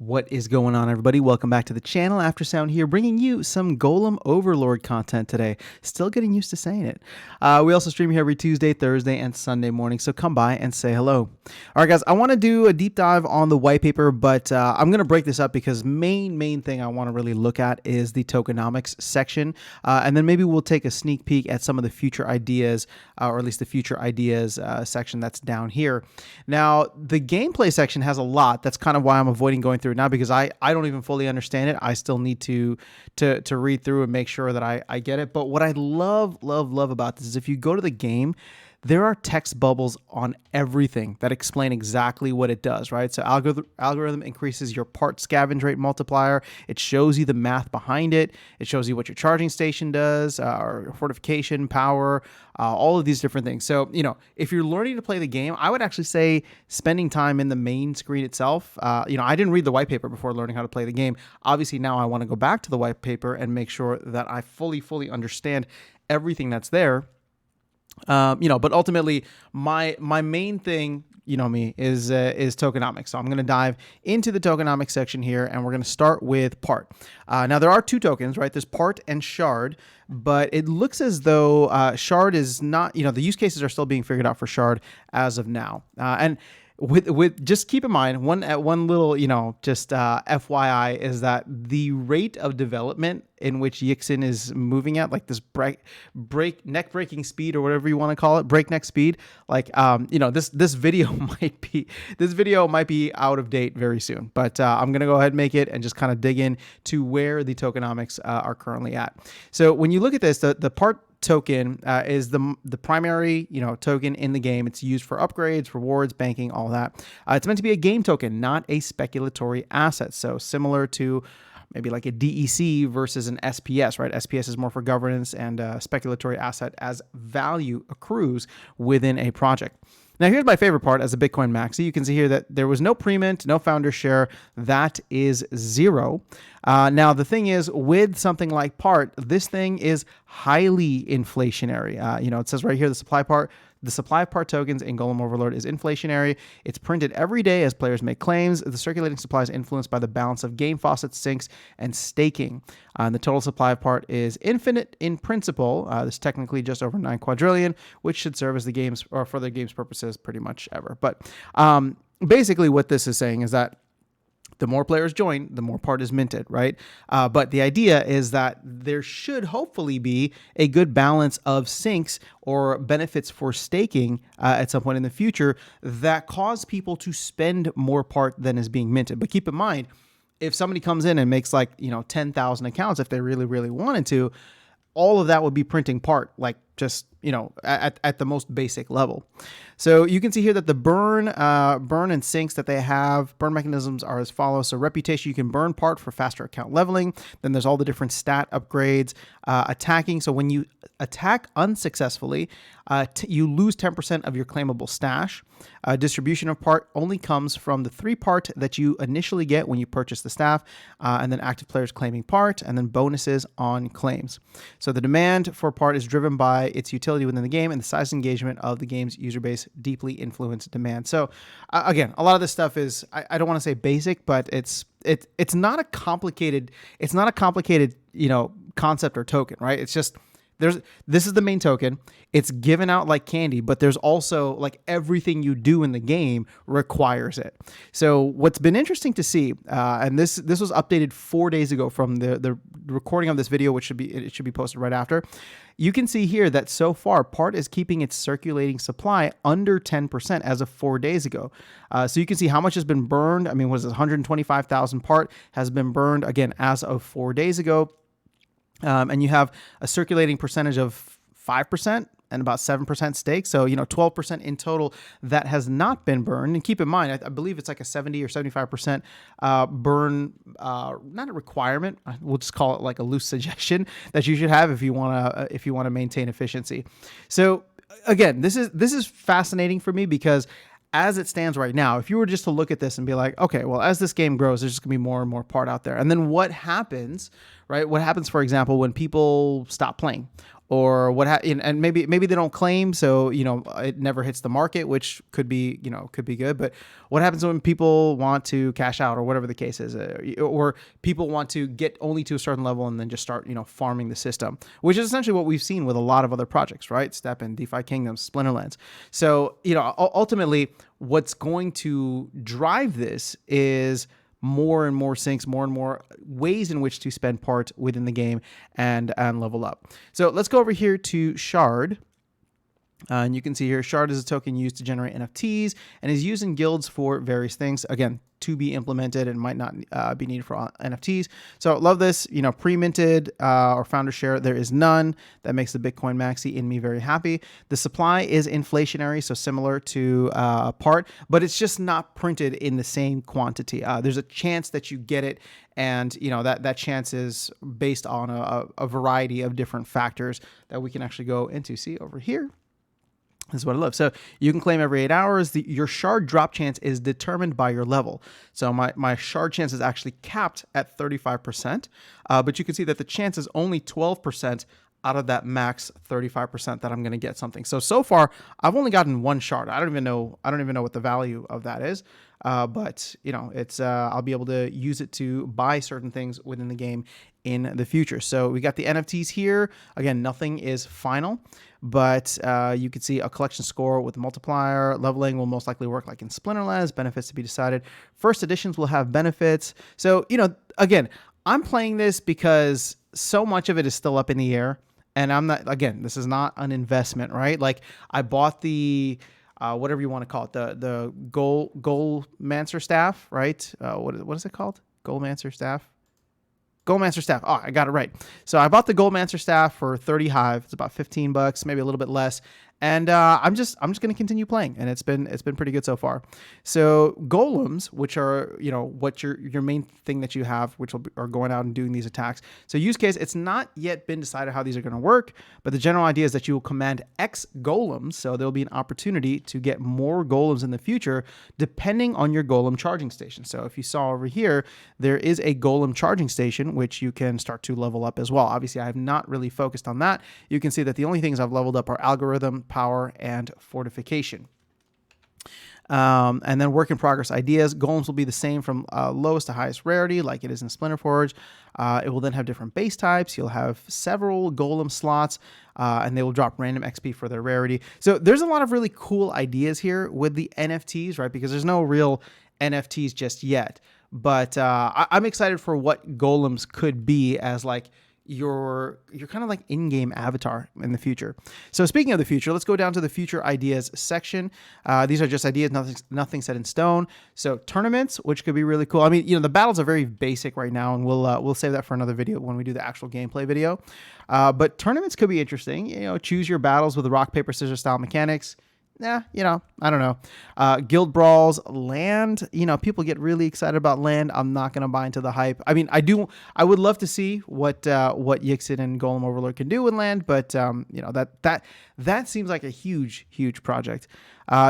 What is going on, everybody? Welcome back to the channel. After Sound here, bringing you some Golem Overlord content today. Still getting used to saying it. We also stream here every Tuesday, Thursday, and Sunday morning, so come by and say hello. All right, guys, I want to do a deep dive on the white paper, but I'm going to break this up because main thing I want to really look at is the tokenomics section, and then maybe we'll take a sneak peek at some of the future ideas, or at least the future ideas section that's down here. Now, the gameplay section has a lot. That's kind of why I'm avoiding going through now, because I don't even fully understand it. I still need to read through and make sure that I get it. But what I love about this is if you go to the game, there are text bubbles on everything that explain exactly what it does, right? So algorithm increases your part scavenge rate multiplier. It shows you the math behind it. It shows you what your charging station does, or fortification, power, all of these different things. So, you know, if you're learning to play the game, I would actually say spending time in the main screen itself. You know, I didn't read the white paper before learning how to play the game. Obviously, now I want to go back to the white paper and make sure that I fully understand everything that's there. You know, but ultimately my main thing, you know me, is tokenomics. So I'm going to dive into the tokenomics section here, and we're going to start with part. Now there are two tokens, right? There's part and shard, but it looks as though shard is not, you know, the use cases are still being figured out for shard as of now. And with just keep in mind one little, you know, just FYI is that the rate of development in which Yixin is moving at, like this neck breaking speed, or whatever you want to call it, breakneck speed, like you know, this video might be out of date very soon, but I'm gonna go ahead and make it and just kind of dig in to where the tokenomics are currently at. So when you look at this, the part token is the primary, you know, token in the game. It's used for upgrades, rewards, banking, all that. It's meant to be a game token, not a speculatory asset. So similar to maybe like a DEC versus an SPS, right? SPS is more for governance, and speculatory asset as value accrues within a project. Now, here's my favorite part as a Bitcoin maxi. You can see here that there was no pre-mint, no founder share. That is 0. Now, the thing is, with something like part, this thing is highly inflationary. You know, it says right here, the supply of part tokens in Golem Overlord is inflationary. It's printed every day as players make claims. The circulating supply is influenced by the balance of game faucets, sinks, and staking. And the total supply of part is infinite in principle. This is technically just over 9 quadrillion, which should serve as the game's, or for the game's purposes, pretty much ever. But basically what this is saying is that the more players join, the more part is minted, right? But the idea is that there should hopefully be a good balance of sinks or benefits for staking at some point in the future that cause people to spend more part than is being minted. But keep in mind, if somebody comes in and makes, like, you know, 10,000 accounts, if they really wanted to, all of that would be printing part, like, just, you know, at the most basic level. So you can see here that the burn and sinks that they have, burn mechanisms are as follows. So reputation, you can burn part for faster account leveling. Then there's all the different stat upgrades. Attacking, so when you attack unsuccessfully, you lose 10% of your claimable stash. Distribution of part only comes from the 3 part that you initially get when you purchase the staff, and then active players claiming part, and then bonuses on claims. So the demand for part is driven by its utility within the game, and the size and engagement of the game's user base deeply influence demand. So again, a lot of this stuff is, I don't want to say basic, but it's not a complicated, you know, concept or token, right? It's just, this is the main token. It's given out like candy, but there's also, like, everything you do in the game requires it. So what's been interesting to see, and this was updated 4 days ago from the recording of this video, which should be posted right after. You can see here that so far part is keeping its circulating supply under 10% as of 4 days ago. So you can see how much has been burned. I mean, was it 125,000 part has been burned, again, as of 4 days ago. And you have a circulating percentage of 5% and about 7% stake. So, you know, 12% in total that has not been burned. And keep in mind, I believe it's like a 70 or 75% burn, not a requirement. We'll just call it like a loose suggestion that you should have if you want to maintain efficiency. So again, this is fascinating for me, because as it stands right now, if you were just to look at this and be like, okay, well, as this game grows, there's just gonna be more and more part out there. And then what happens, right? What happens, for example, when people stop playing, or and maybe they don't claim, so it never hits the market, which could be good. But what happens when people want to cash out, or whatever the case is, or people want to get only to a certain level and then just start farming the system, which is essentially what we've seen with a lot of other projects, right? Step and DeFi Kingdoms, Splinterlands. So ultimately, what's going to drive this is more and more syncs, more and more ways in which to spend part within the game and level up. So let's go over here to Shard. And you can see here, Shard is a token used to generate NFTs and is used in guilds for various things. Again, to be implemented and might not be needed for NFTs. So love this, pre-minted or founder share. There is none. That makes the Bitcoin maxi in me very happy. The supply is inflationary, so similar to part, but it's just not printed in the same quantity. There's a chance that you get it, and that chance is based on a variety of different factors that we can actually go into. See over here. This is what I love. So you can claim every 8 hours. Your shard drop chance is determined by your level. So my shard chance is actually capped at 35%, but you can see that the chance is only 12% out of that max 35% that I'm going to get something. So far I've only gotten one shard. I don't even know what the value of that is. But it's I'll be able to use it to buy certain things within the game in the future. So we got the NFTs here. Again, nothing is final, but you can see a collection score with a multiplier. Leveling will most likely work like in Splinterlands. Benefits to be decided. First editions will have benefits. So again, I'm playing this because so much of it is still up in the air, and I'm not. Again, this is not an investment, right? Like I bought the whatever you want to call it, the Golemancer staff, right? What is it called? Golemancer staff. Golemancer staff. Oh, I got it right. So I bought the Golemancer staff for 30 Hive. It's about $15, maybe a little bit less. And I'm just going to continue playing, and it's been pretty good so far. So golems, which are what your main thing that you have, which are going out and doing these attacks. So use case, it's not yet been decided how these are going to work, but the general idea is that you will command X golems. So there'll be an opportunity to get more golems in the future, depending on your golem charging station. So if you saw over here, there is a golem charging station which you can start to level up as well. Obviously, I have not really focused on that. You can see that the only things I've leveled up are algorithm, power, and fortification. And then work in progress ideas. Golems will be the same from lowest to highest rarity, like it is in Splinter Forge. It will then have different base types. You'll have several golem slots, and they will drop random XP for their rarity. So there's a lot of really cool ideas here with the NFTs, right? Because there's no real NFTs just yet. But I'm excited for what golems could be as like your kind of like in-game avatar in the future. So speaking of the future, let's go down to the future ideas section. These are just ideas, nothing set in stone. So tournaments, which could be really cool. I mean, the battles are very basic right now, and we'll save that for another video when we do the actual gameplay video. But tournaments could be interesting. Choose your battles with the rock, paper, scissors style mechanics. I don't know. Guild brawls, land, people get really excited about land. I'm not going to buy into the hype. I mean, I would love to see what Yixit and Golem Overlord can do with land, but that seems like a huge project.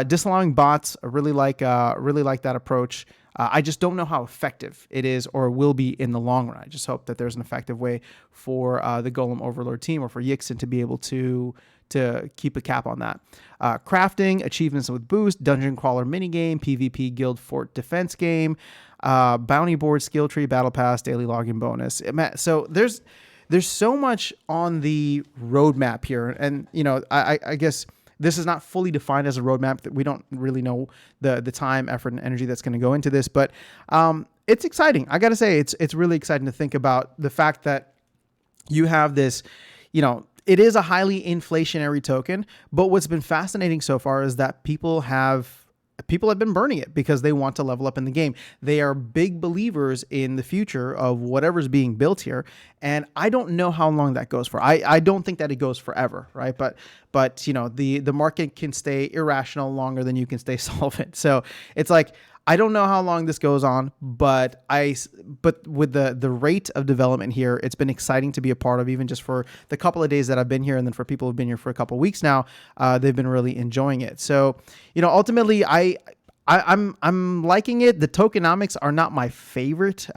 Disallowing bots, I really like that approach. I just don't know how effective it is or will be in the long run. I just hope that there's an effective way for the Golem Overlord team or for Yixit to be able to keep a cap on that. Crafting, achievements with boost, dungeon crawler minigame, PvP guild fort defense game, bounty board, skill tree, battle pass, daily login bonus. So there's so much on the roadmap here. And, I guess this is not fully defined as a roadmap. That we don't really know the time, effort, and energy that's going to go into this. But it's exciting. I got to say, it's really exciting to think about the fact that you have this, it is a highly inflationary token, but what's been fascinating so far is that people have been burning it because they want to level up in the game. They are big believers in the future of whatever's being built here, and I don't know how long that goes for. I don't think that it goes forever, right? But the market can stay irrational longer than you can stay solvent. So it's like, I don't know how long this goes on, but with the rate of development here, it's been exciting to be a part of, even just for the couple of days that I've been here. And then for people who've been here for a couple of weeks now, they've been really enjoying it. So, ultimately I'm liking it. The tokenomics are not my favorite,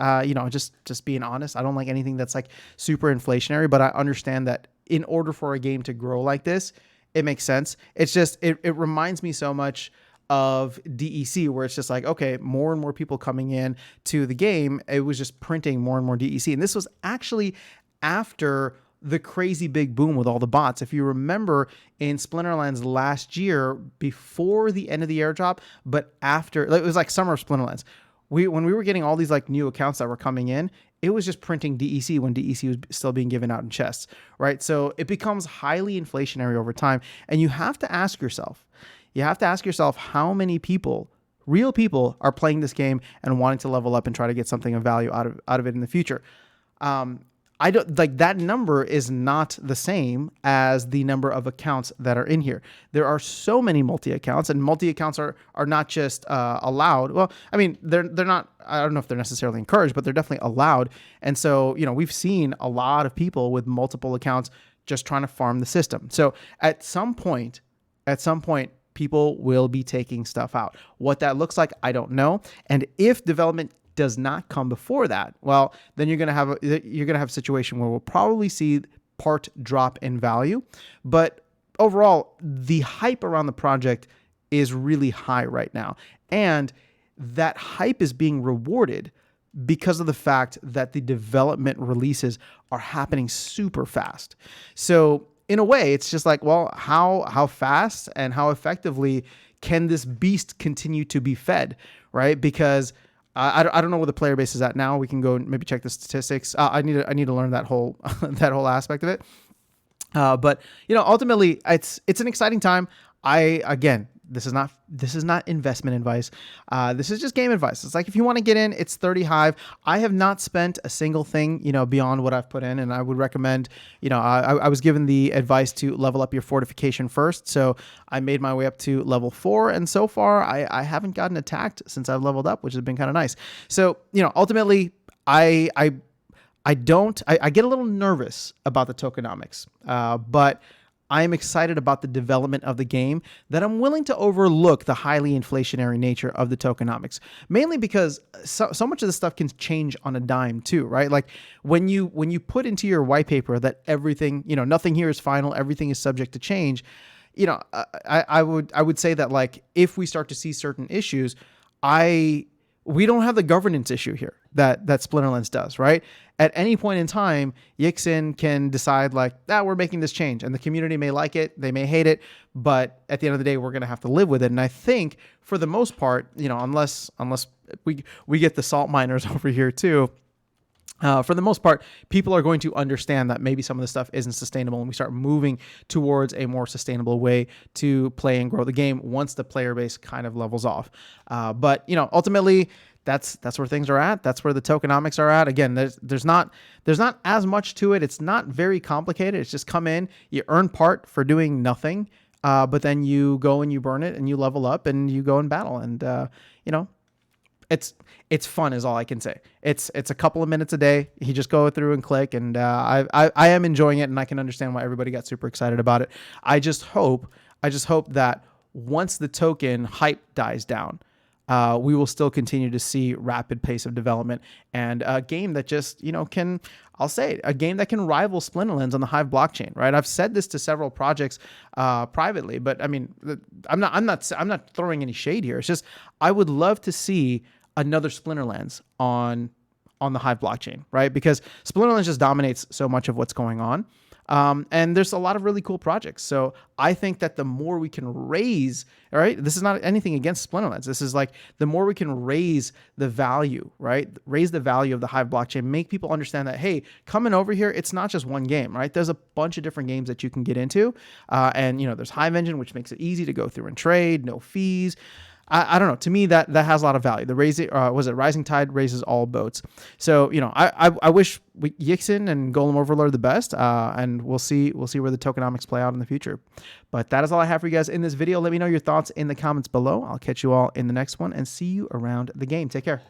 just being honest. I don't like anything that's like super inflationary, but I understand that in order for a game to grow like this, it makes sense. It's just, it reminds me so much of DEC, where it's just like, okay, more and more people coming in to the game. It was just printing more and more DEC. And this was actually after the crazy big boom with all the bots. If you remember in Splinterlands last year, before the end of the airdrop, but after, it was like summer of Splinterlands. When we were getting all these like new accounts that were coming in, it was just printing DEC when DEC was still being given out in chests, right? So it becomes highly inflationary over time. And you have to ask yourself, how many people, real people, are playing this game and wanting to level up and try to get something of value out of it in the future. I don't like that number is not the same as the number of accounts that are in here. There are so many multi-accounts, and multi-accounts are not just allowed. Well, I mean, they're not, I don't know if they're necessarily encouraged, but they're definitely allowed. And so, we've seen a lot of people with multiple accounts just trying to farm the system. So at some point, people will be taking stuff out. What that looks like, I don't know. And if development does not come before that, well, then you're gonna have a situation where we'll probably see part drop in value. But overall, the hype around the project is really high right now, and that hype is being rewarded because of the fact that the development releases are happening super fast. So in a way, it's just like, well, how fast and how effectively can this beast continue to be fed, right? Because I don't know where the player base is at now. We can go and maybe check the statistics. I need to learn that whole that whole aspect of it. But ultimately, it's an exciting time. This is not investment advice. This is just game advice. It's like, if you want to get in, it's 30 Hive. I have not spent a single thing, beyond what I've put in, and I would recommend, I was given the advice to level up your fortification first. So I made my way up to level 4, and so far I haven't gotten attacked since I've leveled up, which has been kind of nice. So, ultimately, I get a little nervous about the tokenomics, but I'm excited about the development of the game, that I'm willing to overlook the highly inflationary nature of the tokenomics, mainly because so much of the stuff can change on a dime too, right? Like when you put into your white paper that everything, nothing here is final, everything is subject to change, I would say that, like, if we start to see certain issues, we don't have the governance issue here that Splinterlands does, right? At any point in time, Yixin can decide, like, we're making this change, and the community may like it, they may hate it, but at the end of the day, we're going to have to live with it. And I think for the most part, unless we get the salt miners over here too, for the most part, people are going to understand that maybe some of the stuff isn't sustainable, and we start moving towards a more sustainable way to play and grow the game once the player base kind of levels off. But ultimately, that's where things are at. That's where the tokenomics are at. Again, there's not as much to it. It's not very complicated. It's just come in, you earn part for doing nothing, but then you go and you burn it and you level up and you go and battle, and it's fun is all I can say. It's a couple of minutes a day. You just go through and click, and I am enjoying it, and I can understand why everybody got super excited about it. I just hope that once the token hype dies down, we will still continue to see rapid pace of development, and a game that just, a game that can rival Splinterlands on the Hive blockchain, right? I've said this to several projects privately, but I mean, I'm not throwing any shade here. It's just, I would love to see another Splinterlands on the Hive blockchain, right? Because Splinterlands just dominates so much of what's going on. And there's a lot of really cool projects. So I think that the more we can raise, all right, this is not anything against Splinterlands. This is like, the more we can raise the value, right? Raise the value of the Hive blockchain, make people understand that, hey, coming over here, it's not just one game, right? There's a bunch of different games that you can get into. And there's Hive Engine, which makes it easy to go through and trade, no fees. I don't know. To me, that has a lot of value. The Rising Tide raises all boats. So I wish Yixin and Golem Overlord the best, and we'll see where the tokenomics play out in the future. But that is all I have for you guys in this video. Let me know your thoughts in the comments below. I'll catch you all in the next one, and see you around the game. Take care.